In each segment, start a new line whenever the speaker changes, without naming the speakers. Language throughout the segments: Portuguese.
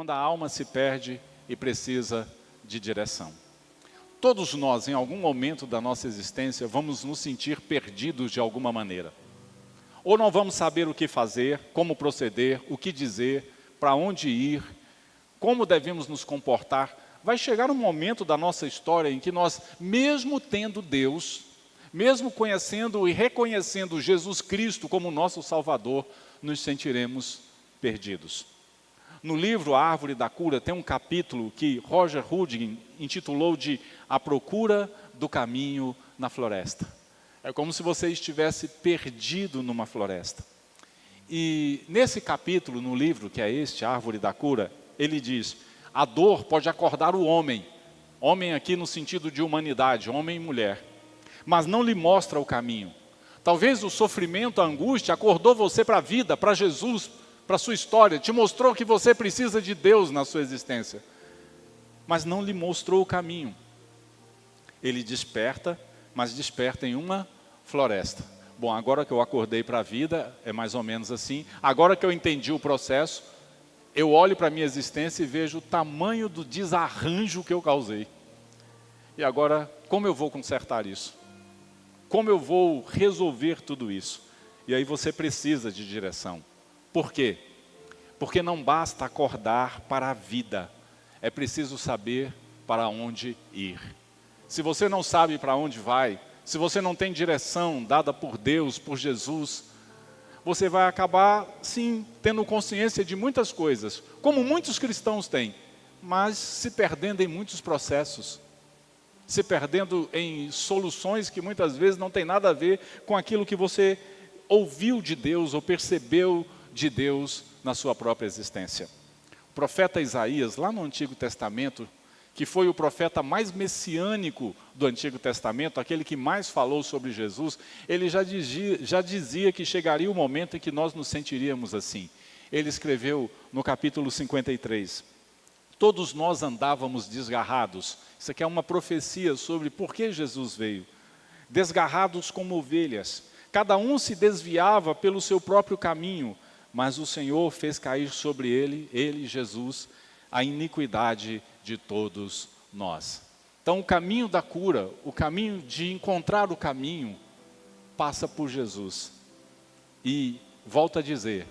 quando a alma se perde e precisa de direção. Todos nós, em algum momento da nossa existência, vamos nos sentir perdidos de alguma maneira. Ou não vamos saber o que fazer, como proceder, o que dizer, para onde ir, como devemos nos comportar. Vai chegar um momento da nossa história em que nós, mesmo tendo Deus, mesmo conhecendo e reconhecendo Jesus Cristo como nosso Salvador, nos sentiremos perdidos. No livro A Árvore da Cura tem um capítulo que Roger Houdin intitulou de A Procura do Caminho na Floresta. É como se você estivesse perdido numa floresta. E nesse capítulo, no livro que é este, A Árvore da Cura, ele diz: a dor pode acordar o homem, homem aqui no sentido de humanidade, homem e mulher, mas não lhe mostra o caminho. Talvez o sofrimento, a angústia, acordou você para a vida, para Jesus, para a sua história, te mostrou que você precisa de Deus na sua existência, mas não lhe mostrou o caminho. Ele desperta, mas desperta em uma floresta. Bom, agora que eu acordei para a vida, é mais ou menos assim, agora que eu entendi o processo, eu olho para a minha existência e vejo o tamanho do desarranjo que eu causei. E agora, como eu vou consertar isso? Como eu vou resolver tudo isso? E aí você precisa de direção. Por quê? Porque não basta acordar para a vida, é preciso saber para onde ir. Se você não sabe para onde vai, se você não tem direção dada por Deus, por Jesus, você vai acabar, sim, tendo consciência de muitas coisas, como muitos cristãos têm, mas se perdendo em muitos processos, se perdendo em soluções que muitas vezes não tem nada a ver com aquilo que você ouviu de Deus ou percebeu de Deus na sua própria existência. O profeta Isaías, lá no Antigo Testamento, que foi o profeta mais messiânico do Antigo Testamento, aquele que mais falou sobre Jesus, ele já dizia que chegaria o momento em que nós nos sentiríamos assim. Ele escreveu no capítulo 53, todos nós andávamos desgarrados. Isso aqui é uma profecia sobre por que Jesus veio. Desgarrados como ovelhas, cada um se desviava pelo seu próprio caminho, mas o Senhor fez cair sobre ele, Jesus, a iniquidade de todos nós. Então o caminho da cura, o caminho de encontrar o caminho, passa por Jesus. E, volto a dizer,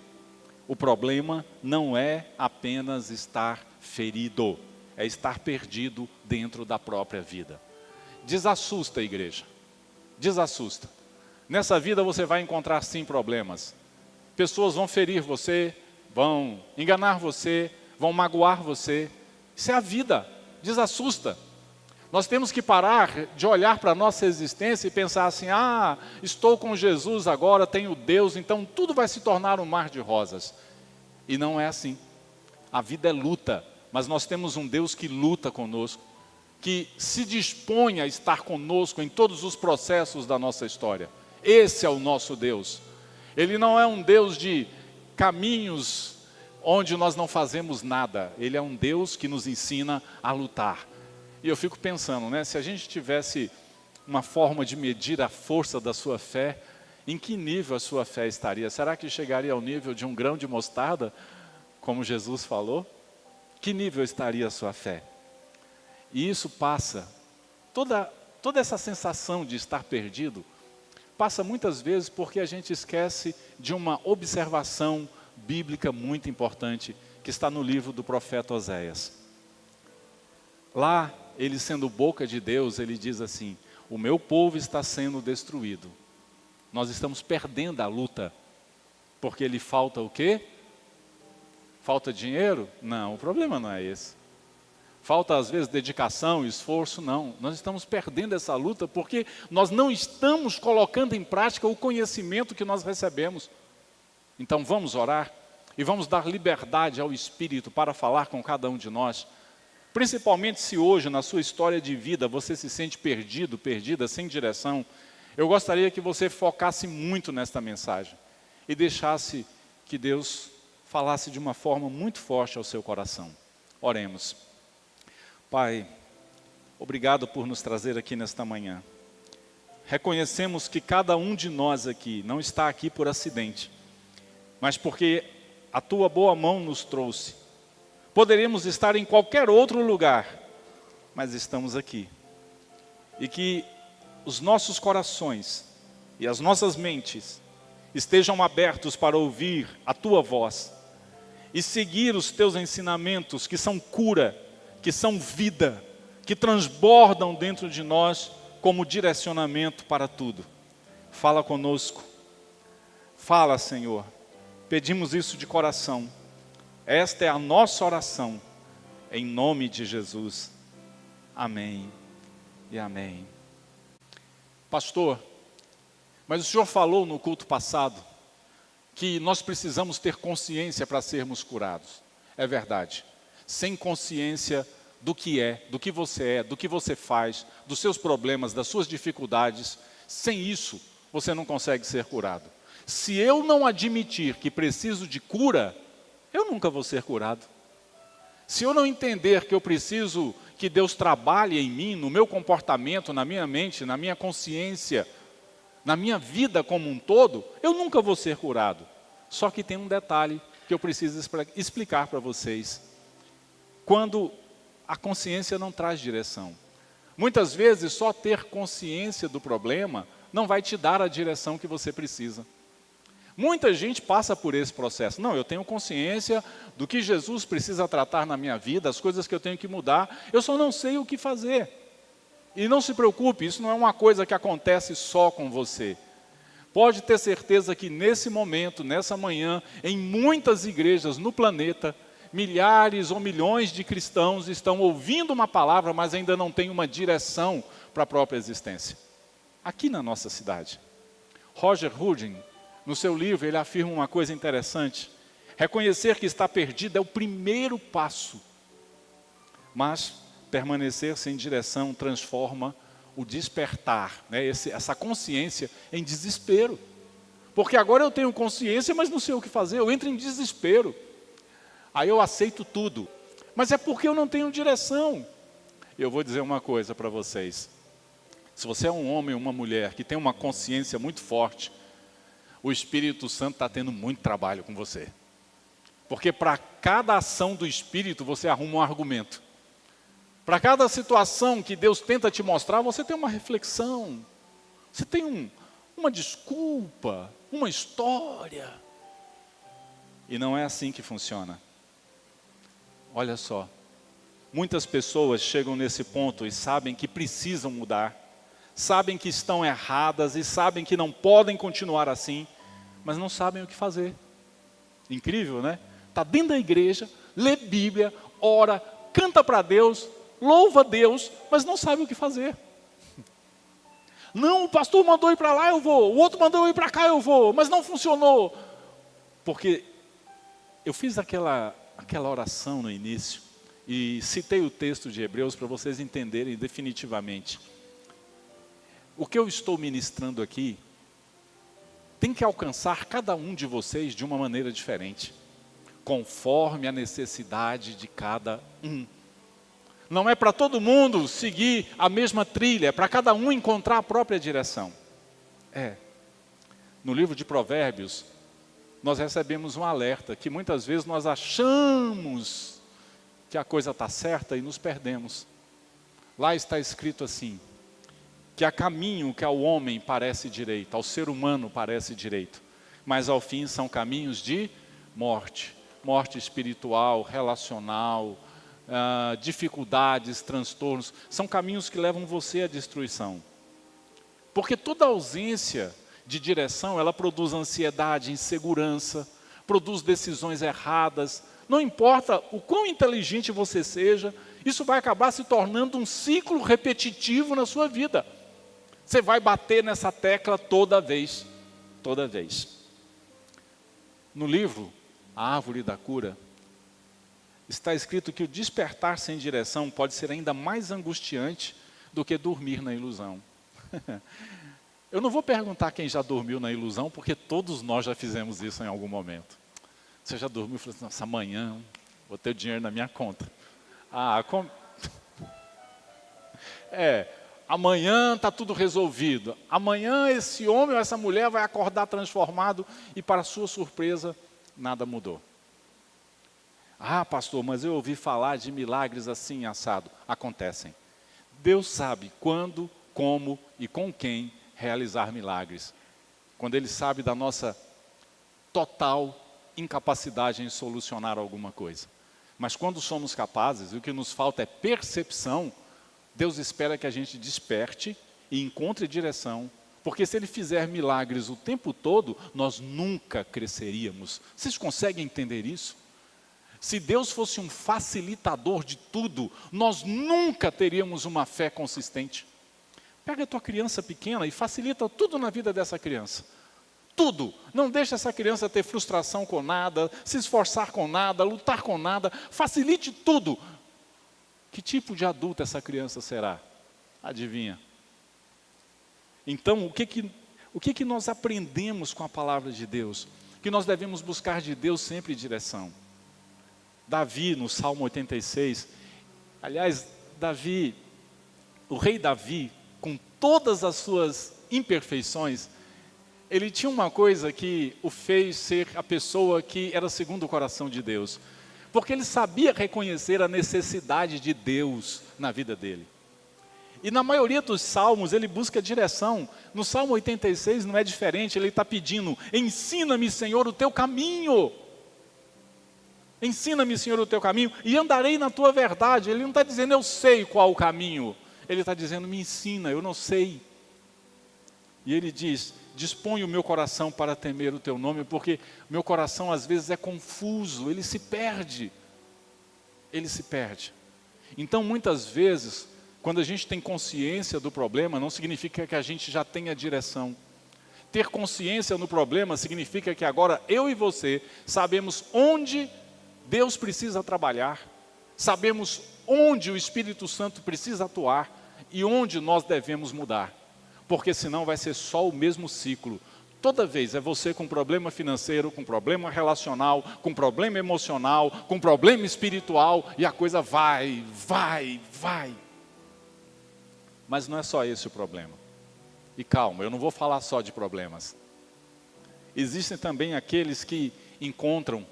o problema não é apenas estar ferido, é estar perdido dentro da própria vida. Desassusta, igreja, desassusta. Nessa vida você vai encontrar sim problemas. Pessoas vão ferir você, vão enganar você, vão magoar você. Isso é a vida, desassusta. Nós temos que parar de olhar para a nossa existência e pensar assim, estou com Jesus agora, tenho Deus, então tudo vai se tornar um mar de rosas. E não é assim. A vida é luta, mas nós temos um Deus que luta conosco, que se dispõe a estar conosco em todos os processos da nossa história. Esse é o nosso Deus. Ele não é um Deus de caminhos onde nós não fazemos nada. Ele é um Deus que nos ensina a lutar. E eu fico pensando, né, se a gente tivesse uma forma de medir a força da sua fé, em que nível a sua fé estaria? Será que chegaria ao nível de um grão de mostarda, como Jesus falou? Que nível estaria a sua fé? E isso passa, toda essa sensação de estar perdido, passa muitas vezes porque a gente esquece de uma observação bíblica muito importante, que está no livro do profeta Oséias. Lá, ele sendo boca de Deus, ele diz assim, o meu povo está sendo destruído. Nós estamos perdendo a luta, porque lhe falta o quê? Falta dinheiro? Não, o problema não é esse. Falta às vezes dedicação, esforço? Não, nós estamos perdendo essa luta porque nós não estamos colocando em prática o conhecimento que nós recebemos. Então vamos orar e vamos dar liberdade ao Espírito para falar com cada um de nós. Principalmente se hoje na sua história de vida você se sente perdido, perdida, sem direção. Eu gostaria que você focasse muito nesta mensagem e deixasse que Deus falasse de uma forma muito forte ao seu coração. Oremos. Pai, obrigado por nos trazer aqui nesta manhã. Reconhecemos que cada um de nós aqui não está aqui por acidente, mas porque a Tua boa mão nos trouxe, Poderíamos estar em qualquer outro lugar, mas estamos aqui. E que os nossos corações e as nossas mentes estejam abertos para ouvir a tua voz e seguir os teus ensinamentos, que são cura, que são vida, que transbordam dentro de nós como direcionamento para tudo. Fala conosco. Fala, Senhor. Pedimos isso de coração. Esta é a nossa oração, em nome de Jesus. Amém e amém. Pastor, mas o senhor falou no culto passado que nós precisamos ter consciência para sermos curados. É verdade. Sem consciência do que você faz, dos seus problemas, das suas dificuldades, sem isso você não consegue ser curado. Se eu não admitir que preciso de cura, eu nunca vou ser curado. Se eu não entender que eu preciso que Deus trabalhe em mim, no meu comportamento, na minha mente, na minha consciência, na minha vida como um todo, eu nunca vou ser curado. Só que tem um detalhe que eu preciso explicar para vocês. Quando a consciência não traz direção. Muitas vezes só ter consciência do problema não vai te dar a direção que você precisa. Muita gente passa por esse processo. Não, eu tenho consciência do que Jesus precisa tratar na minha vida, as coisas que eu tenho que mudar, eu só não sei o que fazer. E não se preocupe, isso não é uma coisa que acontece só com você. Pode ter certeza que nesse momento, nessa manhã, em muitas igrejas no planeta, milhares ou milhões de cristãos estão ouvindo uma palavra, mas ainda não têm uma direção para a própria existência. Aqui na nossa cidade. Roger Houdin, no seu livro, ele afirma uma coisa interessante. Reconhecer que está perdido é o primeiro passo. Mas permanecer sem direção transforma o despertar, né, essa consciência em desespero. Porque agora eu tenho consciência, mas não sei o que fazer, eu entro em desespero. Aí eu aceito tudo. Mas é porque eu não tenho direção. Eu vou dizer uma coisa para vocês. Se você é um homem ou uma mulher que tem uma consciência muito forte, o Espírito Santo está tendo muito trabalho com você. Porque para cada ação do Espírito, você arruma um argumento. Para cada situação que Deus tenta te mostrar, você tem uma reflexão. Você tem uma desculpa, uma história. E não é assim que funciona. Olha só, muitas pessoas chegam nesse ponto e sabem que precisam mudar, sabem que estão erradas e sabem que não podem continuar assim, mas não sabem o que fazer. Incrível, né? Está dentro da igreja, lê Bíblia, ora, canta para Deus, louva Deus, mas não sabe o que fazer. Não, o pastor mandou ir para lá, eu vou, o outro mandou ir para cá, eu vou, mas não funcionou. Porque eu fiz aquela oração no início e citei o texto de Hebreus para vocês entenderem definitivamente. O que eu estou ministrando aqui tem que alcançar cada um de vocês de uma maneira diferente, conforme a necessidade de cada um. Não é para todo mundo seguir a mesma trilha, é para cada um encontrar a própria direção. No livro de Provérbios, nós recebemos um alerta, que muitas vezes nós achamos que a coisa está certa e nos perdemos. Lá está escrito assim, que há caminho que ao homem parece direito, ao ser humano parece direito, mas ao fim são caminhos de morte, morte espiritual, relacional, dificuldades, transtornos, são caminhos que levam você à destruição. Porque toda ausência de direção, ela produz ansiedade, insegurança, produz decisões erradas. Não importa o quão inteligente você seja, isso vai acabar se tornando um ciclo repetitivo na sua vida. Você vai bater nessa tecla toda vez. Toda vez. No livro, A Árvore da Cura, está escrito que o despertar sem direção pode ser ainda mais angustiante do que dormir na ilusão. Eu não vou perguntar quem já dormiu na ilusão, porque todos nós já fizemos isso em algum momento. Você já dormiu e falou assim, nossa, amanhã vou ter o dinheiro na minha conta. Amanhã está tudo resolvido. Amanhã esse homem ou essa mulher vai acordar transformado e, para sua surpresa, nada mudou. Ah, pastor, mas eu ouvi falar de milagres assim, assado. Acontecem. Deus sabe quando, como e com quem realizar milagres. Quando Ele sabe da nossa total incapacidade em solucionar alguma coisa. Mas quando somos capazes, e o que nos falta é percepção, Deus espera que a gente desperte e encontre direção, porque se Ele fizer milagres o tempo todo, nós nunca cresceríamos. Vocês conseguem entender isso? Se Deus fosse um facilitador de tudo, nós nunca teríamos uma fé consistente. Pega a tua criança pequena e facilita tudo na vida dessa criança. Tudo. Não deixa essa criança ter frustração com nada, se esforçar com nada, lutar com nada. Facilite tudo. Que tipo de adulto essa criança será? Adivinha? Então, o que nós aprendemos com a palavra de Deus? Que nós devemos buscar de Deus sempre direção. Davi, no Salmo 86, aliás, Davi, o rei Davi, com todas as suas imperfeições, ele tinha uma coisa que o fez ser a pessoa que era segundo o coração de Deus. Porque ele sabia reconhecer a necessidade de Deus na vida dele. E na maioria dos salmos ele busca direção. No Salmo 86 não é diferente, ele está pedindo: ensina-me, Senhor, o teu caminho. Ensina-me, Senhor, o teu caminho e andarei na tua verdade. Ele não está dizendo eu sei qual o caminho. Ele está dizendo me ensina, eu não sei. E ele diz: dispõe o meu coração para temer o teu nome, porque meu coração às vezes é confuso, ele se perde. Ele se perde. Então muitas vezes, quando a gente tem consciência do problema, não significa que a gente já tenha direção. Ter consciência no problema significa que agora eu e você sabemos onde Deus precisa trabalhar, sabemos onde o Espírito Santo precisa atuar e onde nós devemos mudar. Porque senão vai ser só o mesmo ciclo. Toda vez é você com problema financeiro, com problema relacional, com problema emocional, com problema espiritual, e a coisa vai. Mas não é só esse o problema. E calma, eu não vou falar só de problemas. Existem também aqueles que encontram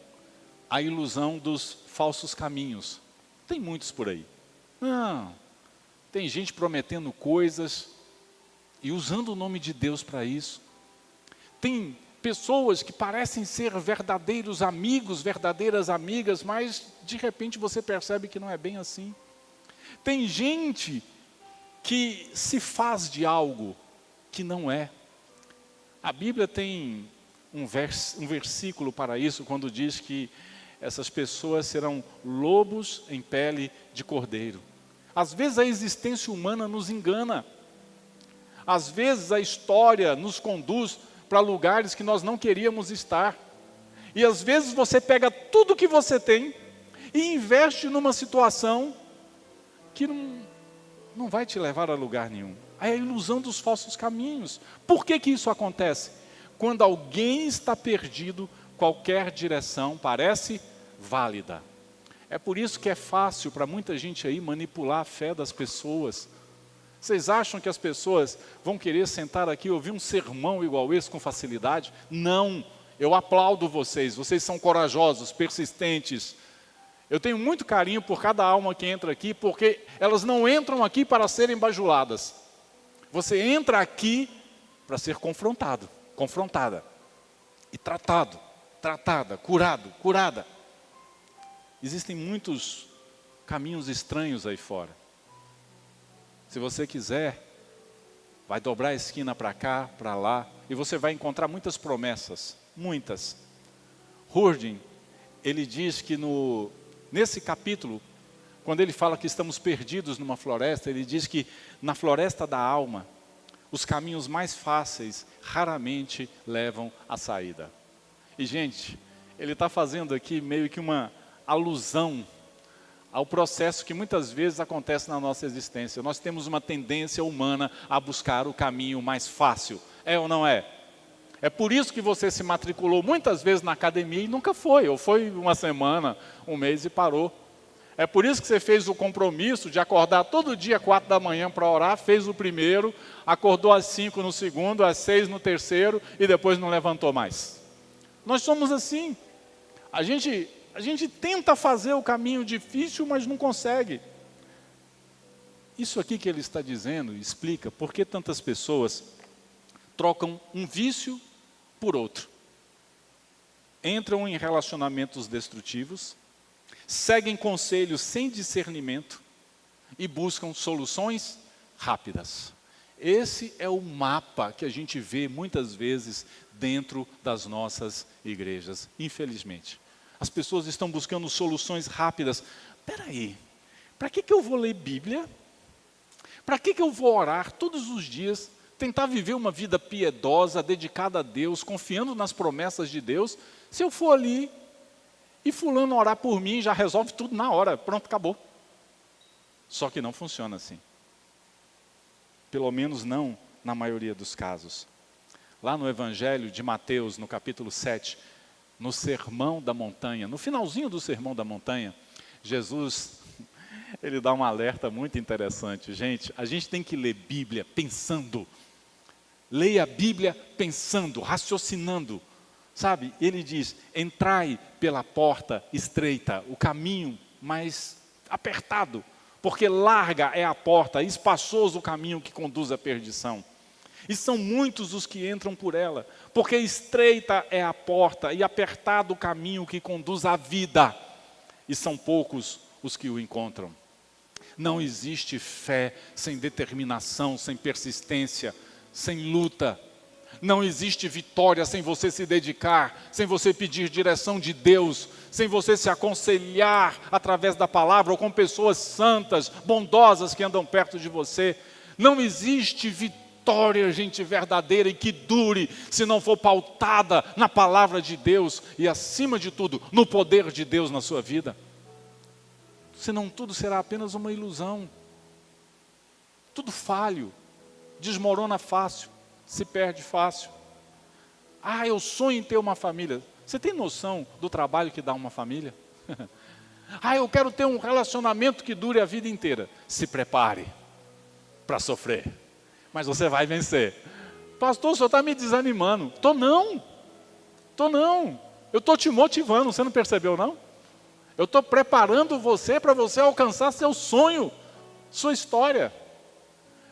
a ilusão dos falsos caminhos. Tem muitos por aí. Não, tem gente prometendo coisas e usando o nome de Deus para isso. Tem pessoas que parecem ser verdadeiros amigos, verdadeiras amigas, mas de repente você percebe que não é bem assim. Tem gente que se faz de algo que não é. A Bíblia tem um versículo para isso, quando diz que essas pessoas serão lobos em pele de cordeiro. Às vezes a existência humana nos engana. Às vezes a história nos conduz para lugares que nós não queríamos estar. E às vezes você pega tudo que você tem e investe numa situação que não vai te levar a lugar nenhum. É a ilusão dos falsos caminhos. Por que isso acontece? Quando alguém está perdido, qualquer direção parece válida. É por isso que é fácil para muita gente aí manipular a fé das pessoas. Vocês acham que as pessoas vão querer sentar aqui e ouvir um sermão igual esse com facilidade? Não, eu aplaudo vocês, vocês são corajosos, persistentes. Eu tenho muito carinho por cada alma que entra aqui, porque elas não entram aqui para serem bajuladas. Você entra aqui para ser confrontado, confrontada, e tratada, curada. Existem muitos caminhos estranhos aí fora. Se você quiser, vai dobrar a esquina para cá, para lá, e você vai encontrar muitas promessas, muitas. Hurden, ele diz que nesse capítulo, quando ele fala que estamos perdidos numa floresta, ele diz que na floresta da alma, os caminhos mais fáceis raramente levam à saída. E gente, ele está fazendo aqui meio que uma alusão ao processo que muitas vezes acontece na nossa existência. Nós temos uma tendência humana a buscar o caminho mais fácil. É ou não é? É por isso que você se matriculou muitas vezes na academia e nunca foi. Ou foi uma semana, um mês e parou. É por isso que você fez o compromisso de acordar todo dia 4 da manhã para orar, fez o primeiro, acordou às 5 no segundo, às 6 no terceiro e depois não levantou mais. Nós somos assim. A gente A gente tenta fazer o caminho difícil, mas não consegue. Isso aqui que ele está dizendo explica por que tantas pessoas trocam um vício por outro. Entram em relacionamentos destrutivos, seguem conselhos sem discernimento e buscam soluções rápidas. Esse é o mapa que a gente vê muitas vezes dentro das nossas igrejas, infelizmente. As pessoas estão buscando soluções rápidas. Espera aí, para que eu vou ler Bíblia? Para que eu vou orar todos os dias, tentar viver uma vida piedosa, dedicada a Deus, confiando nas promessas de Deus, se eu for ali e fulano orar por mim, já resolve tudo na hora, pronto, acabou. Só que não funciona assim. Pelo menos não na maioria dos casos. Lá no Evangelho de Mateus, no capítulo 7, no Sermão da Montanha, no finalzinho do Sermão da Montanha, Jesus, ele dá um alerta muito interessante. Gente, a gente tem que ler Bíblia pensando. Leia a Bíblia pensando, raciocinando. Sabe, ele diz, entrai pela porta estreita, o caminho mais apertado, porque larga é a porta, espaçoso o caminho que conduz à perdição. E são muitos os que entram por ela, porque estreita é a porta e apertado o caminho que conduz à vida, e são poucos os que o encontram. Não existe fé sem determinação, sem persistência, sem luta. Não existe vitória sem você se dedicar, sem você pedir direção de Deus, sem você se aconselhar através da palavra ou com pessoas santas, bondosas que andam perto de você. Não existe vitória, gente, verdadeira e que dure, se não for pautada na palavra de Deus e, acima de tudo, no poder de Deus na sua vida. Senão tudo será apenas uma ilusão. Tudo falho, desmorona fácil, se perde fácil. Ah, eu sonho em ter uma família. Você tem noção do trabalho que dá uma família? Ah, eu quero ter um relacionamento que dure a vida inteira. Se prepare para sofrer, mas você vai vencer. Pastor, o senhor está me desanimando. Estou não. Eu estou te motivando, você não percebeu não? Eu estou preparando você para você alcançar seu sonho, sua história.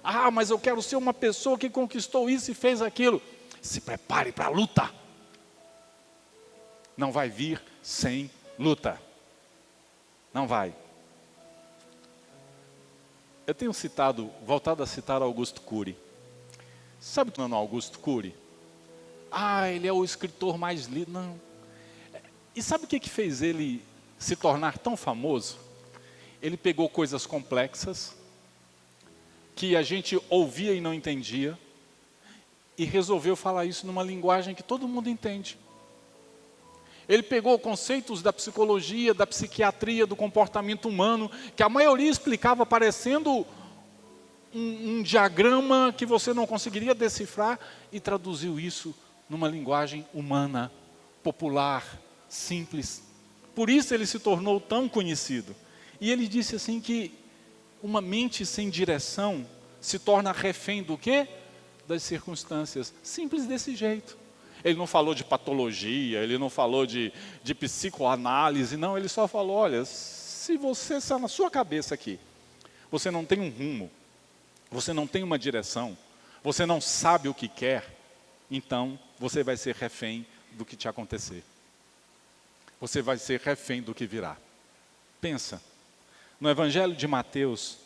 Ah, mas eu quero ser uma pessoa que conquistou isso e fez aquilo. Se prepare para a luta. Não vai vir sem luta. Não vai. Eu tenho voltado a citar Augusto Cury. Sabe o que é o Augusto Cury? Ah, ele é o escritor mais lido. Não. E sabe o que fez ele se tornar tão famoso? Ele pegou coisas complexas, que a gente ouvia e não entendia, e resolveu falar isso numa linguagem que todo mundo entende. Ele pegou conceitos da psicologia, da psiquiatria, do comportamento humano, que a maioria explicava parecendo um diagrama que você não conseguiria decifrar, e traduziu isso numa linguagem humana, popular, simples. Por isso ele se tornou tão conhecido. E ele disse assim que uma mente sem direção se torna refém do quê? Das circunstâncias. Simples desse jeito. Ele não falou de patologia, ele não falou de psicoanálise, não. Ele só falou, olha, se você está na sua cabeça aqui, você não tem um rumo, você não tem uma direção, você não sabe o que quer, então você vai ser refém do que te acontecer. Você vai ser refém do que virá. Pensa, no Evangelho de Mateus,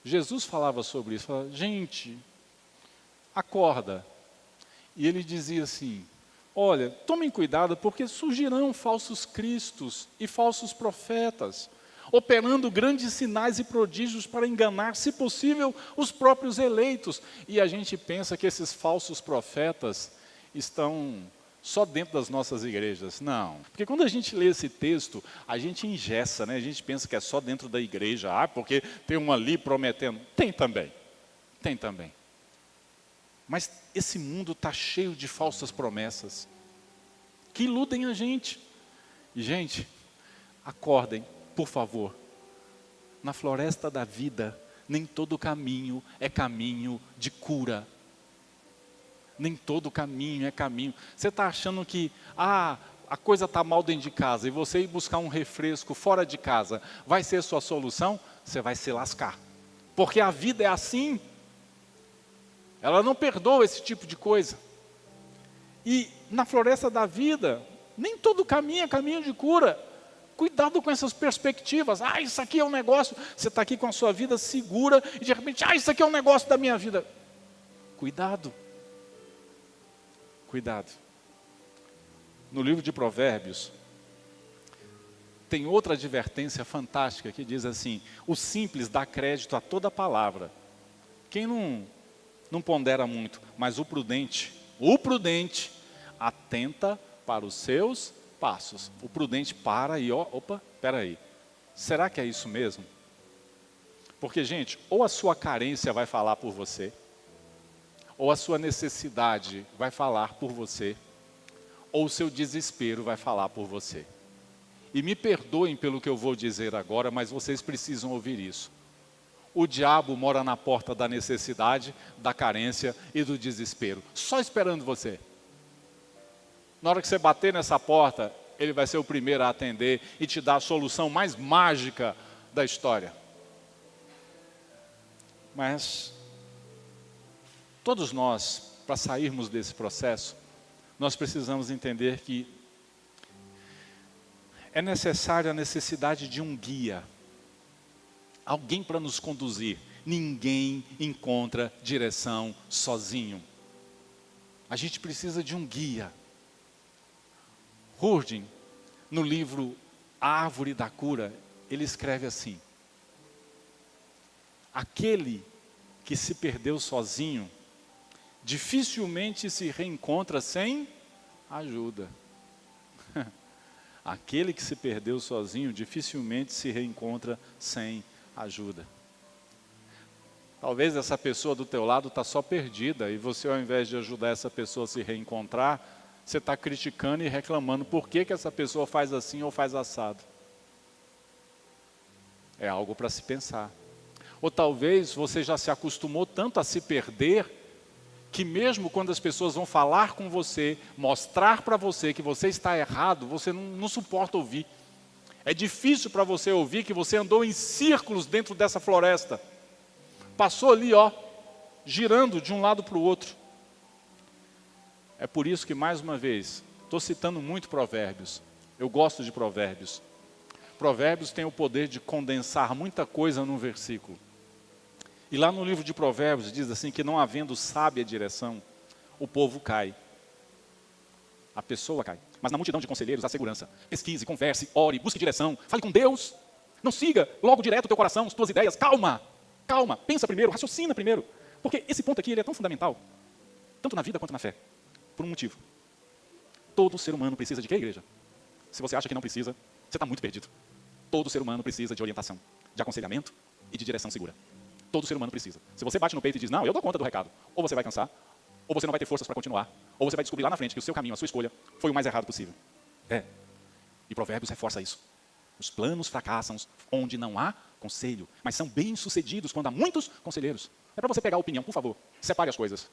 Jesus falava sobre isso, falava, gente, acorda. E ele dizia assim, olha, tomem cuidado porque surgirão falsos cristos e falsos profetas, operando grandes sinais e prodígios para enganar, se possível, os próprios eleitos. E a gente pensa que esses falsos profetas estão só dentro das nossas igrejas. Não, porque quando a gente lê esse texto, a gente engessa, né? A gente pensa que é só dentro da igreja, porque tem um ali prometendo. Tem também. Mas esse mundo está cheio de falsas promessas, que iludem a gente. E gente, acordem, por favor. Na floresta da vida, nem todo caminho é caminho de cura. Nem todo caminho é caminho. Você está achando que, a coisa está mal dentro de casa e você ir buscar um refresco fora de casa, vai ser sua solução? Você vai se lascar. Porque a vida é assim. Ela não perdoa esse tipo de coisa. E na floresta da vida, nem todo caminho é caminho de cura. Cuidado com essas perspectivas. Ah, isso aqui é um negócio. Você está aqui com a sua vida segura e de repente, isso aqui é um negócio da minha vida. Cuidado. Cuidado. No livro de Provérbios, tem outra advertência fantástica que diz assim: o simples dá crédito a toda palavra. Quem não pondera muito, mas o prudente atenta para os seus passos. O prudente para e espera aí. Será que é isso mesmo? Porque, gente, ou a sua carência vai falar por você, ou a sua necessidade vai falar por você, ou o seu desespero vai falar por você. E me perdoem pelo que eu vou dizer agora, mas vocês precisam ouvir isso. O diabo mora na porta da necessidade, da carência e do desespero, só esperando você. Na hora que você bater nessa porta, ele vai ser o primeiro a atender e te dar a solução mais mágica da história. Mas todos nós, para sairmos desse processo, nós precisamos entender que é necessária a necessidade de um guia. Alguém para nos conduzir. Ninguém encontra direção sozinho. A gente precisa de um guia. Hurden, no livro A Árvore da Cura, ele escreve assim: aquele que se perdeu sozinho, dificilmente se reencontra sem ajuda. Aquele que se perdeu sozinho, dificilmente se reencontra sem ajuda. Talvez essa pessoa do teu lado está só perdida, e você, ao invés de ajudar essa pessoa a se reencontrar, você está criticando e reclamando por que essa pessoa faz assim ou faz assado. É algo para se pensar. Ou talvez você já se acostumou tanto a se perder, que mesmo quando as pessoas vão falar com você, mostrar para você que você está errado, você não suporta ouvir. É difícil para você ouvir que você andou em círculos dentro dessa floresta. Passou ali, girando de um lado para o outro. É por isso que, mais uma vez, estou citando muito Provérbios. Eu gosto de Provérbios. Provérbios tem o poder de condensar muita coisa num versículo. E lá no livro de Provérbios diz assim, que não havendo sábia direção, o povo cai. A pessoa cai. Mas na multidão de conselheiros há segurança. Pesquise, converse, ore, busque direção, fale com Deus. Não siga logo direto o teu coração, as tuas ideias. Calma, pensa primeiro, raciocina primeiro. Porque esse ponto aqui ele é tão fundamental, tanto na vida quanto na fé. Por um motivo. Todo ser humano precisa de quê, igreja? Se você acha que não precisa, você está muito perdido. Todo ser humano precisa de orientação, de aconselhamento e de direção segura. Todo ser humano precisa. Se você bate no peito e diz, não, eu dou conta do recado, ou você vai cansar, ou você não vai ter forças para continuar, ou você vai descobrir lá na frente que o seu caminho, a sua escolha, foi o mais errado possível. E Provérbios reforça isso. Os planos fracassam onde não há conselho, mas são bem-sucedidos quando há muitos conselheiros. É para você pegar a opinião, por favor, separe as coisas.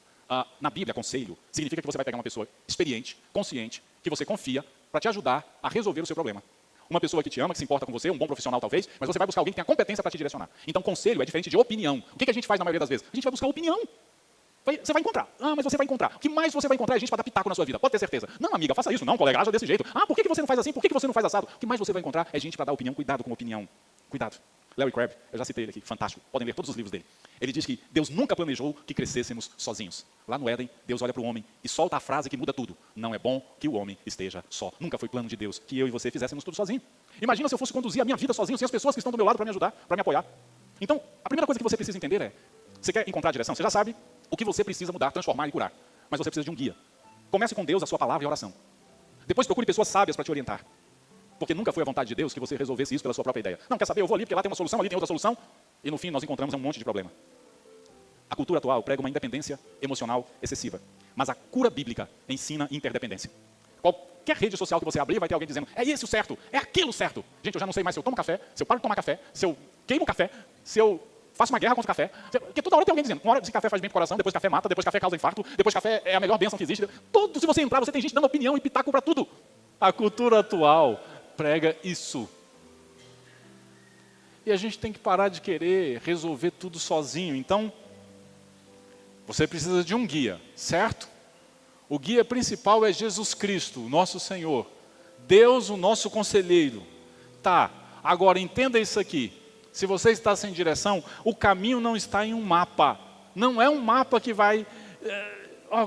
Na Bíblia, conselho significa que você vai pegar uma pessoa experiente, consciente, que você confia, para te ajudar a resolver o seu problema. Uma pessoa que te ama, que se importa com você, um bom profissional talvez, mas você vai buscar alguém que tenha competência para te direcionar. Então, conselho é diferente de opinião. O que a gente faz na maioria das vezes? A gente vai buscar opinião. Você vai encontrar. Mas você vai encontrar. O que mais você vai encontrar é gente para dar pitaco na sua vida. Pode ter certeza. Não, amiga, faça isso. Não, colega, haja desse jeito. Por que você não faz assim? Por que você não faz assado? O que mais você vai encontrar é gente para dar opinião. Cuidado com opinião. Cuidado. Larry Crabb, eu já citei ele aqui, fantástico. Podem ler todos os livros dele. Ele diz que Deus nunca planejou que crescêssemos sozinhos. Lá no Éden, Deus olha para o homem e solta a frase que muda tudo. Não é bom que o homem esteja só. Nunca foi plano de Deus que eu e você fizéssemos tudo sozinho. Imagina se eu fosse conduzir a minha vida sozinho, sem as pessoas que estão do meu lado para me ajudar, para me apoiar. Então, a primeira coisa que você precisa entender é, você quer encontrar a direção? Você já sabe o que você precisa mudar, transformar e curar. Mas você precisa de um guia. Comece com Deus, a sua palavra e a oração. Depois procure pessoas sábias para te orientar. Porque nunca foi a vontade de Deus que você resolvesse isso pela sua própria ideia. Não, quer saber? Eu vou ali porque lá tem uma solução, ali tem outra solução. E no fim nós encontramos um monte de problema. A cultura atual prega uma independência emocional excessiva. Mas a cura bíblica ensina interdependência. Qualquer rede social que você abrir vai ter alguém dizendo, é esse o certo, é aquilo certo. Gente, eu já não sei mais se eu tomo café, se eu paro de tomar café, se eu queimo café, se eu faço uma guerra contra o café. Porque toda hora tem alguém dizendo, uma hora esse café faz bem pro coração, depois café mata, depois café causa infarto, depois café é a melhor bênção que existe. Se você entrar, você tem gente dando opinião e pitaco para tudo. A cultura atual prega isso. E a gente tem que parar de querer resolver tudo sozinho. Então, você precisa de um guia, certo? O guia principal é Jesus Cristo, o nosso Senhor. Deus, o nosso conselheiro. Tá, agora entenda isso aqui. Se você está sem direção, o caminho não está em um mapa. Não é um mapa que vai...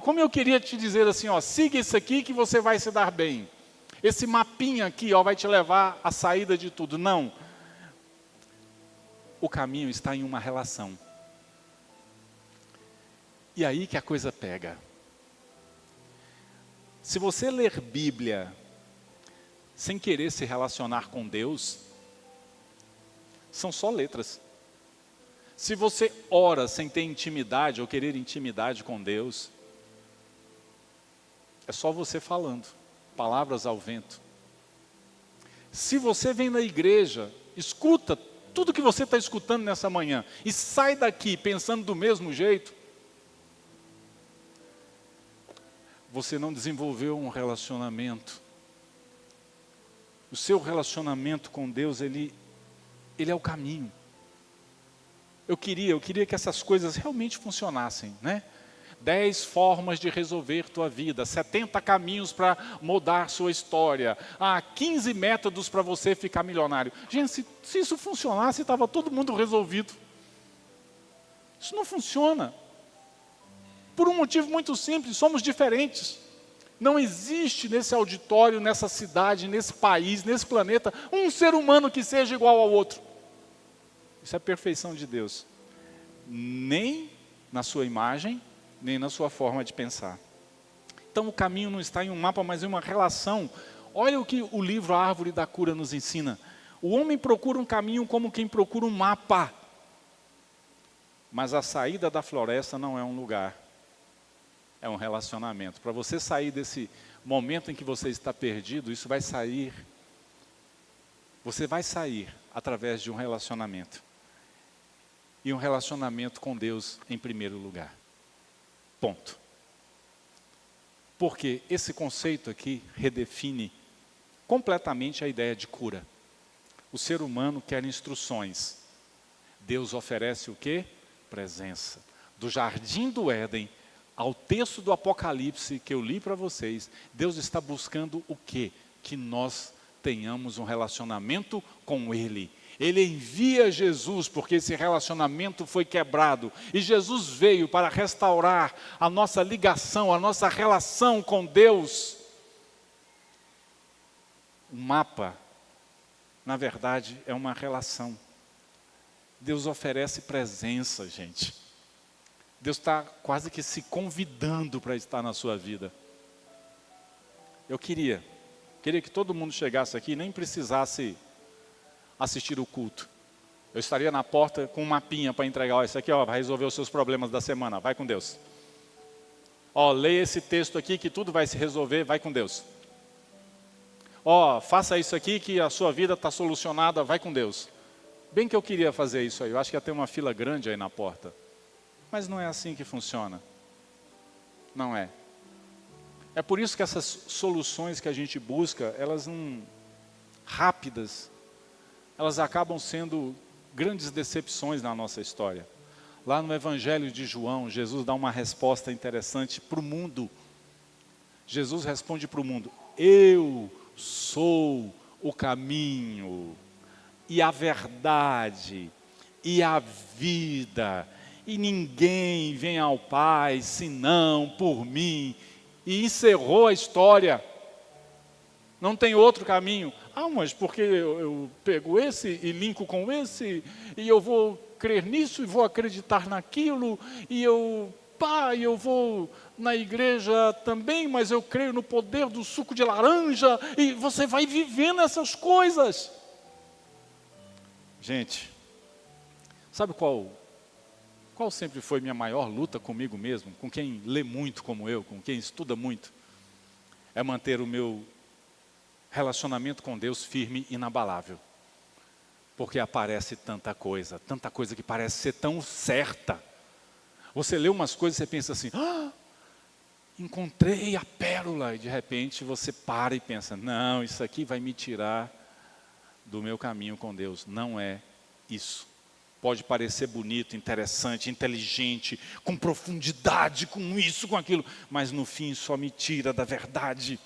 como eu queria te dizer assim, siga isso aqui que você vai se dar bem. Esse mapinha aqui vai te levar à saída de tudo. Não. O caminho está em uma relação. E aí que a coisa pega. Se você ler Bíblia sem querer se relacionar com Deus, são só letras. Se você ora sem ter intimidade ou querer intimidade com Deus, é só você falando, palavras ao vento. Se você vem na igreja, escuta tudo que você está escutando nessa manhã e sai daqui pensando do mesmo jeito, você não desenvolveu um relacionamento. O seu relacionamento com Deus, ele é o caminho. Eu queria que essas coisas realmente funcionassem, né? 10 formas de resolver tua vida, 70 caminhos para mudar sua história, 15 métodos para você ficar milionário. Gente, se isso funcionasse, estava todo mundo resolvido. Isso não funciona. Por um motivo muito simples, somos diferentes. Não existe nesse auditório, nessa cidade, nesse país, nesse planeta, um ser humano que seja igual ao outro. Isso é a perfeição de Deus. Nem na sua imagem, nem na sua forma de pensar. Então o caminho não está em um mapa, mas em uma relação. Olha o que o livro A Árvore da Cura nos ensina. O homem procura um caminho como quem procura um mapa. Mas a saída da floresta não é um lugar. É um relacionamento. Para você sair desse momento em que você está perdido, isso vai sair. Você vai sair através de um relacionamento. E um relacionamento com Deus em primeiro lugar. Ponto. Porque esse conceito aqui redefine completamente a ideia de cura. O ser humano quer instruções. Deus oferece o quê? Presença. Do jardim do Éden ao texto do Apocalipse que eu li para vocês, Deus está buscando o quê? Que nós tenhamos um relacionamento com Ele. Ele envia Jesus porque esse relacionamento foi quebrado. E Jesus veio para restaurar a nossa ligação, a nossa relação com Deus. O mapa, na verdade, é uma relação. Deus oferece presença, gente. Deus está quase que se convidando para estar na sua vida. Eu queria que todo mundo chegasse aqui e nem precisasse assistir o culto. Eu estaria na porta com um mapinha para entregar. Isso aqui vai resolver os seus problemas da semana. Vai com Deus. Leia esse texto aqui que tudo vai se resolver. Vai com Deus. Faça isso aqui que a sua vida está solucionada. Vai com Deus. Bem que eu queria fazer isso aí. Eu acho que ia ter uma fila grande aí na porta. Mas não é assim que funciona. Não é. É por isso que essas soluções que a gente busca, elas não rápidas, elas acabam sendo grandes decepções na nossa história. Lá no Evangelho de João, Jesus dá uma resposta interessante para o mundo. Jesus responde para o mundo: eu sou o caminho, e a verdade, e a vida, e ninguém vem ao Pai senão por mim. E encerrou a história. Não tem outro caminho. Mas porque eu pego esse e linko com esse, e eu vou crer nisso e vou acreditar naquilo, e eu vou na igreja também, mas eu creio no poder do suco de laranja, e você vai vivendo essas coisas. Gente, sabe qual sempre foi minha maior luta comigo mesmo, com quem lê muito como eu, com quem estuda muito? É manter o meu relacionamento com Deus firme e inabalável. Porque aparece tanta coisa que parece ser tão certa. Você lê umas coisas e você pensa assim: encontrei a pérola, e de repente você para e pensa, não, isso aqui vai me tirar do meu caminho com Deus. Não é isso. Pode parecer bonito, interessante, inteligente, com profundidade, com isso, com aquilo, mas no fim só me tira da verdade.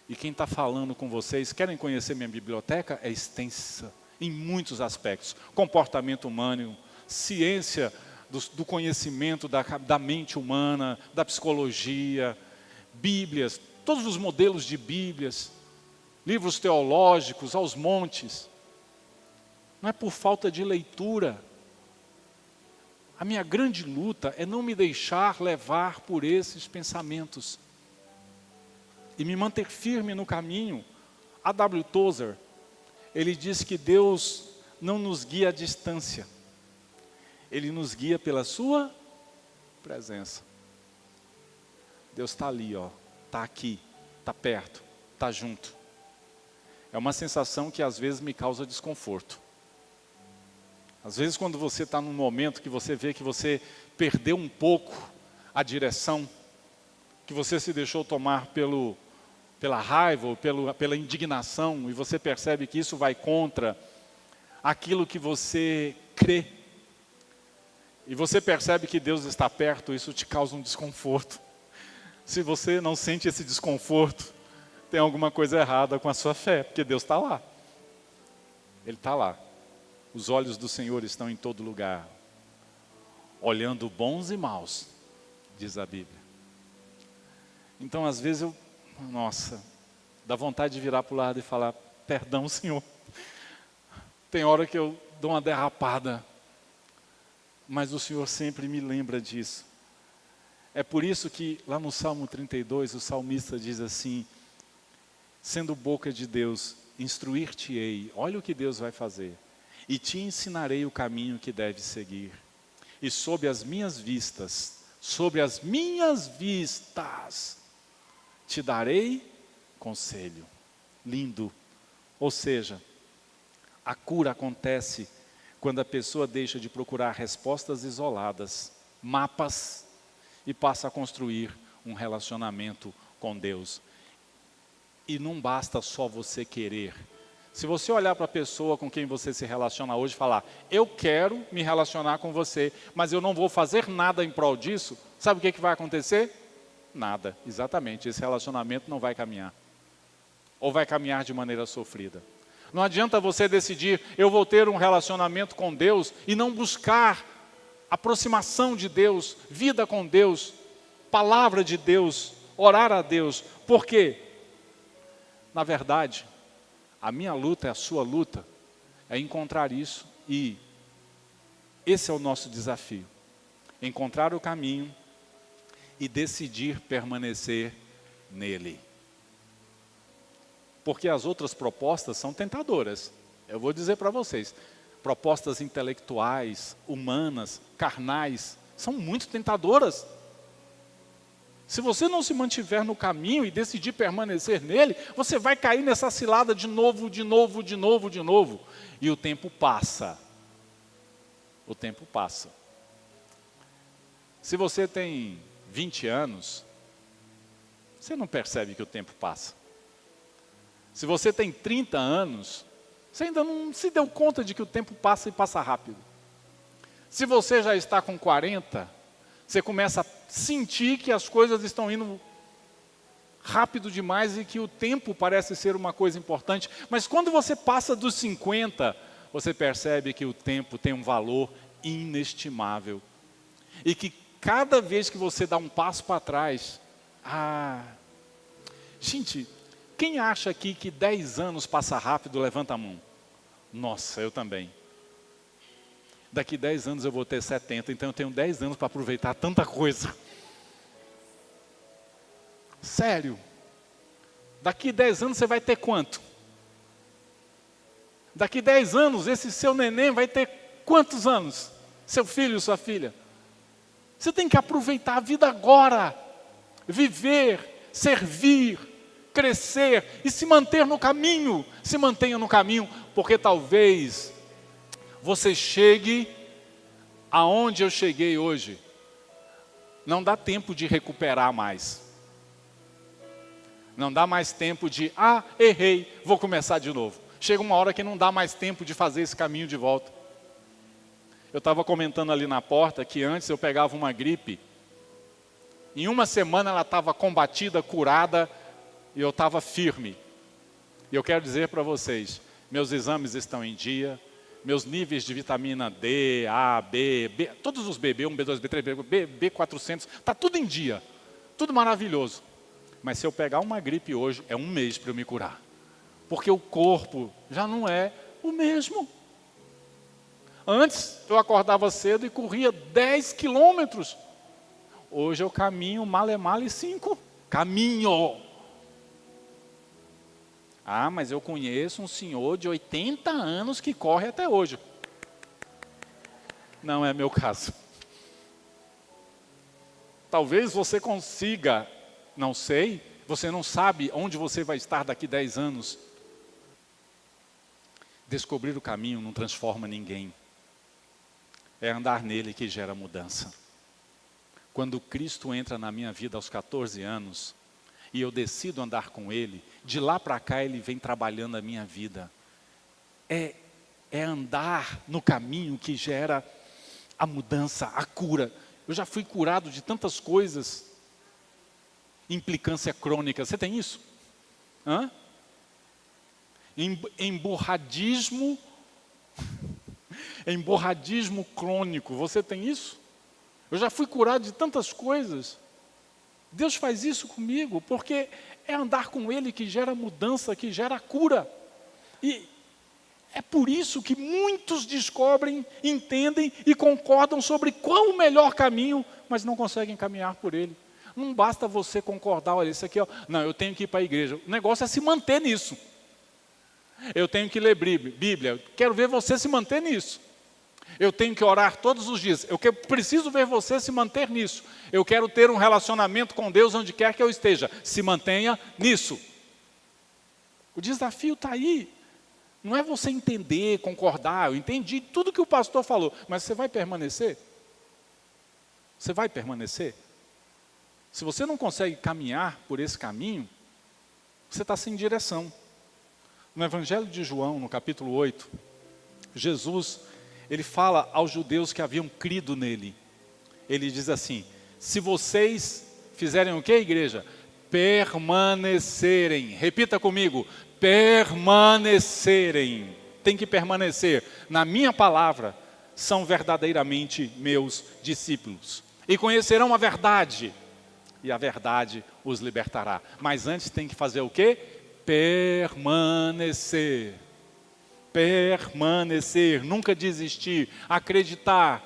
E quem está falando com vocês, querem conhecer minha biblioteca? É extensa, em muitos aspectos. Comportamento humano, ciência do conhecimento da mente humana, da psicologia, bíblias, todos os modelos de bíblias, livros teológicos aos montes. Não é por falta de leitura. A minha grande luta é não me deixar levar por esses pensamentos e me manter firme no caminho. A.W. Tozer, ele diz que Deus não nos guia à distância, Ele nos guia pela sua presença. Deus está ali, está aqui, está perto, está junto. É uma sensação que às vezes me causa desconforto. Às vezes quando você está num momento que você vê que você perdeu um pouco a direção, que você se deixou tomar pela raiva ou pela indignação, e você percebe que isso vai contra aquilo que você crê, e você percebe que Deus está perto, isso te causa um desconforto. Se você não sente esse desconforto, tem alguma coisa errada com a sua fé, porque Deus está lá. Ele está lá. Os olhos do Senhor estão em todo lugar, olhando bons e maus, diz a Bíblia. Então, às vezes, dá vontade de virar para o lado e falar, perdão, Senhor. Tem hora que eu dou uma derrapada, mas o Senhor sempre me lembra disso. É por isso que, lá no Salmo 32, o salmista diz assim, sendo boca de Deus, instruir-te-ei, olha o que Deus vai fazer. E te ensinarei o caminho que deves seguir. E sob as minhas vistas, te darei conselho. Lindo. Ou seja, a cura acontece quando a pessoa deixa de procurar respostas isoladas, mapas, e passa a construir um relacionamento com Deus. E não basta só você querer. Se você olhar para a pessoa com quem você se relaciona hoje e falar, eu quero me relacionar com você, mas eu não vou fazer nada em prol disso, sabe o que vai acontecer? Nada, exatamente, esse relacionamento não vai caminhar. Ou vai caminhar de maneira sofrida. Não adianta você decidir, eu vou ter um relacionamento com Deus e não buscar aproximação de Deus, vida com Deus, palavra de Deus, orar a Deus. Por quê? Na verdade, a minha luta, a sua luta, é encontrar isso, e esse é o nosso desafio. Encontrar o caminho e decidir permanecer nele. Porque as outras propostas são tentadoras. Eu vou dizer para vocês, propostas intelectuais, humanas, carnais, são muito tentadoras. Se você não se mantiver no caminho e decidir permanecer nele, você vai cair nessa cilada de novo. E o tempo passa. O tempo passa. Se você tem 20 anos, você não percebe que o tempo passa. Se você tem 30 anos, você ainda não se deu conta de que o tempo passa e passa rápido. Se você já está com 40, você começa a sentir que as coisas estão indo rápido demais e que o tempo parece ser uma coisa importante. Mas quando você passa dos 50, você percebe que o tempo tem um valor inestimável. E que cada vez que você dá um passo para trás, gente, quem acha aqui que 10 anos passa rápido, levanta a mão. Nossa, eu também. Daqui 10 anos eu vou ter 70, então eu tenho 10 anos para aproveitar tanta coisa. Sério. Daqui 10 anos você vai ter quanto? Daqui 10 anos esse seu neném vai ter quantos anos? Seu filho, sua filha? Você tem que aproveitar a vida agora. Viver, servir, crescer e se manter no caminho. Se mantenha no caminho, porque talvez você chegue aonde eu cheguei hoje, Não dá tempo de recuperar mais. Não dá mais tempo de, errei, vou começar de novo. Chega uma hora que não dá mais tempo de fazer esse caminho de volta. Eu estava comentando ali na porta que antes eu pegava uma gripe. Em uma semana ela estava combatida, curada, e eu estava firme. E eu quero dizer para vocês, meus exames estão em dia, meus níveis de vitamina D, A, B, todos os B, B1, B2, B3, B400, está tudo em dia, tudo maravilhoso. Mas se eu pegar uma gripe hoje, é um mês para eu me curar. Porque o corpo já não é o mesmo. Antes eu acordava cedo e corria 10 quilômetros. Hoje eu caminho male 5. Caminho. Mas eu conheço um senhor de 80 anos que corre até hoje. Não é meu caso. Talvez você consiga, não sei, você não sabe onde você vai estar daqui 10 anos. Descobrir o caminho não transforma ninguém. É andar nele que gera mudança. Quando Cristo entra na minha vida aos 14 anos, e eu decido andar com Ele, de lá para cá Ele vem trabalhando a minha vida. É andar no caminho que gera a mudança, a cura. Eu já fui curado de tantas coisas. Implicância crônica, você tem isso? Hemorradismo crônico, você tem isso? Eu já fui curado de tantas coisas. Deus faz isso comigo, porque é andar com Ele que gera mudança, que gera cura. E é por isso que muitos descobrem, entendem e concordam sobre qual o melhor caminho, mas não conseguem caminhar por ele. Não basta você concordar, olha, isso aqui, não, eu tenho que ir para a igreja. O negócio é se manter nisso. Eu tenho que ler Bíblia, quero ver você se manter nisso. Eu tenho que orar todos os dias. Eu preciso ver você se manter nisso. Eu quero ter um relacionamento com Deus onde quer que eu esteja. Se mantenha nisso. O desafio está aí. Não é você entender, concordar. Eu entendi tudo que o pastor falou. Mas você vai permanecer? Você vai permanecer? Se você não consegue caminhar por esse caminho, você está sem direção. No Evangelho de João, no capítulo 8, Jesus, ele fala aos judeus que haviam crido nele. Ele diz assim, se vocês fizerem o que, igreja? Permanecerem. Repita comigo, permanecerem. Tem que permanecer. Na minha palavra, são verdadeiramente meus discípulos. E conhecerão a verdade. E a verdade os libertará. Mas antes tem que fazer o quê? Permanecer. Permanecer, nunca desistir, acreditar.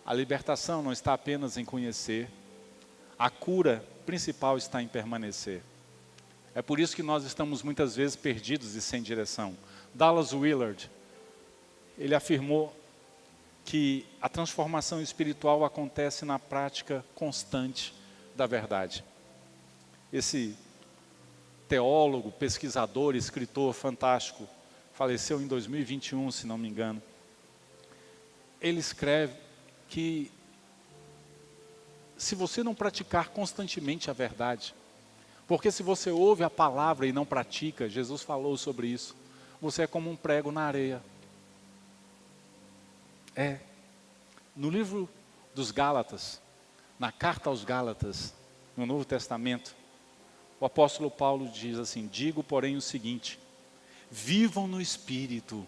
A libertação não está apenas em conhecer, a cura principal está em permanecer. É por isso que nós estamos muitas vezes perdidos e sem direção. Dallas Willard, ele afirmou que a transformação espiritual acontece na prática constante da verdade. Esse teólogo, pesquisador, escritor fantástico, faleceu em 2021, se não me engano. Ele escreve que se você não praticar constantemente a verdade, porque se você ouve a palavra e não pratica, Jesus falou sobre isso, você é como um prego na areia. No livro dos Gálatas, na carta aos Gálatas, no Novo Testamento, o apóstolo Paulo diz assim, digo porém o seguinte, vivam no Espírito,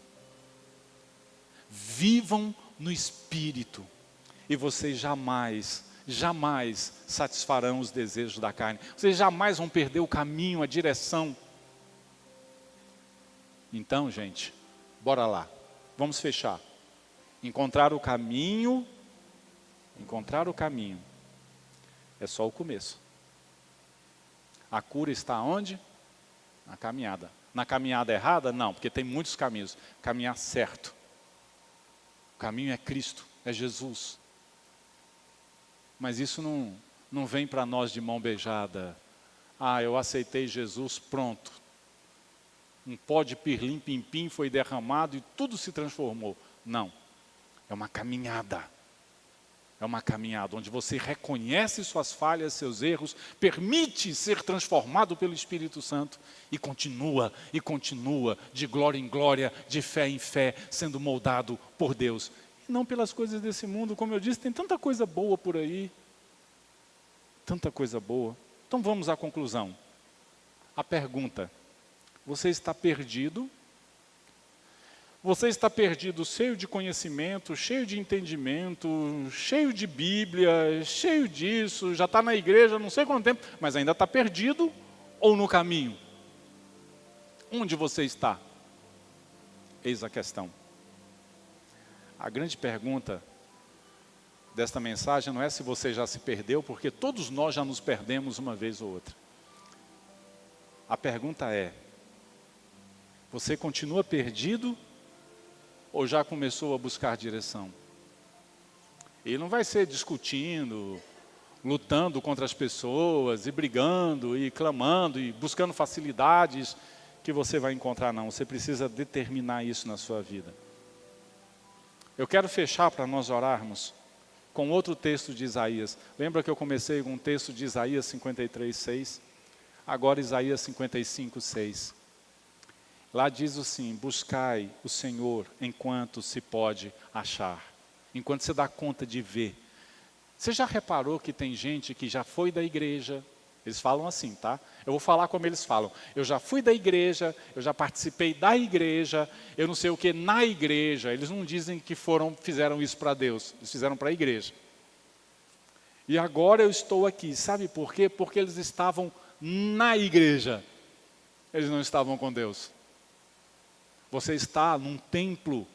e vocês jamais satisfarão os desejos da carne, vocês jamais vão perder o caminho, a direção. Então, gente, bora lá, vamos fechar. Encontrar o caminho é só o começo. A cura está onde? Na caminhada. Na caminhada errada? Não, porque tem muitos caminhos. Caminhar certo. O caminho é Cristo, é Jesus. Mas isso não vem para nós de mão beijada. Eu aceitei Jesus, pronto. Um pó de pirlim-pim-pim foi derramado e tudo se transformou. Não, é uma caminhada. É uma caminhada onde você reconhece suas falhas, seus erros, permite ser transformado pelo Espírito Santo e continua, de glória em glória, de fé em fé, sendo moldado por Deus. E não pelas coisas desse mundo, como eu disse, tem tanta coisa boa por aí. Tanta coisa boa. Então vamos à conclusão. A pergunta: você está perdido? Você está perdido, cheio de conhecimento, cheio de entendimento, cheio de Bíblia, cheio disso, já está na igreja não sei quanto tempo, mas ainda está perdido ou no caminho? Onde você está? Eis a questão. A grande pergunta desta mensagem não é se você já se perdeu, porque todos nós já nos perdemos uma vez ou outra. A pergunta é: você continua perdido ou já começou a buscar direção? E não vai ser discutindo, lutando contra as pessoas, e brigando, e clamando, e buscando facilidades que você vai encontrar, não. Você precisa determinar isso na sua vida. Eu quero fechar para nós orarmos com outro texto de Isaías. Lembra que eu comecei com um texto de Isaías 53:6? Agora Isaías 55:6. Lá diz assim: buscai o Senhor enquanto se pode achar, enquanto você dá conta de ver. Você já reparou que tem gente que já foi da igreja? Eles falam assim, tá? Eu vou falar como eles falam. Eu já fui da igreja, eu já participei da igreja, eu não sei o que na igreja. Eles não dizem que fizeram isso para Deus, eles fizeram para a igreja. E agora eu estou aqui, sabe por quê? Porque eles estavam na igreja, eles não estavam com Deus. Você está num templo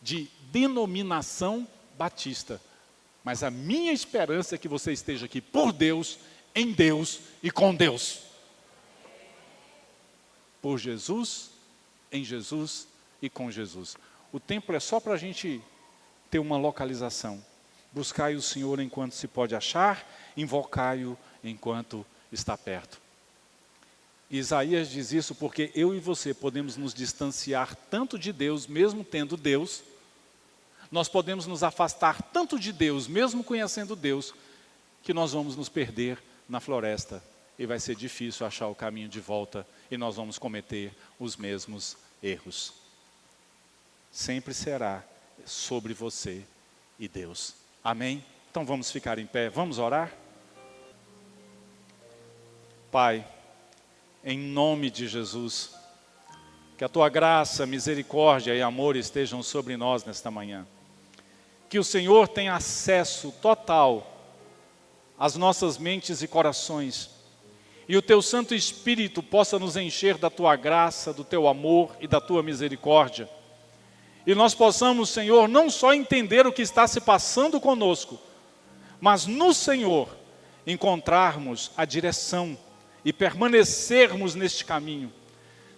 de denominação batista. Mas a minha esperança é que você esteja aqui por Deus, em Deus e com Deus. Por Jesus, em Jesus e com Jesus. O templo é só para a gente ter uma localização. Buscai o Senhor enquanto se pode achar, invocai-o enquanto está perto. Isaías diz isso porque eu e você podemos nos distanciar tanto de Deus, mesmo tendo Deus. Nós podemos nos afastar tanto de Deus, mesmo conhecendo Deus, que nós vamos nos perder na floresta. E vai ser difícil achar o caminho de volta e nós vamos cometer os mesmos erros. Sempre será sobre você e Deus. Amém? Então vamos ficar em pé, vamos orar? Pai, em nome de Jesus, que a Tua graça, misericórdia e amor estejam sobre nós nesta manhã. Que o Senhor tenha acesso total às nossas mentes e corações. E o Teu Santo Espírito possa nos encher da Tua graça, do Teu amor e da Tua misericórdia. E nós possamos, Senhor, não só entender o que está se passando conosco, mas no Senhor encontrarmos a direção e permanecermos neste caminho,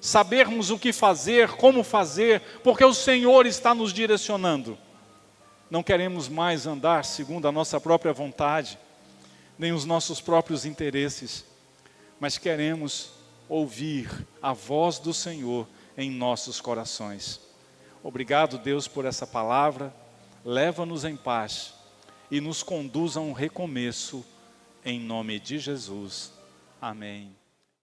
sabermos o que fazer, como fazer, porque o Senhor está nos direcionando. Não queremos mais andar segundo a nossa própria vontade, nem os nossos próprios interesses, mas queremos ouvir a voz do Senhor em nossos corações. Obrigado, Deus, por essa palavra. Leva-nos em paz e nos conduz a um recomeço, em nome de Jesus. Amém.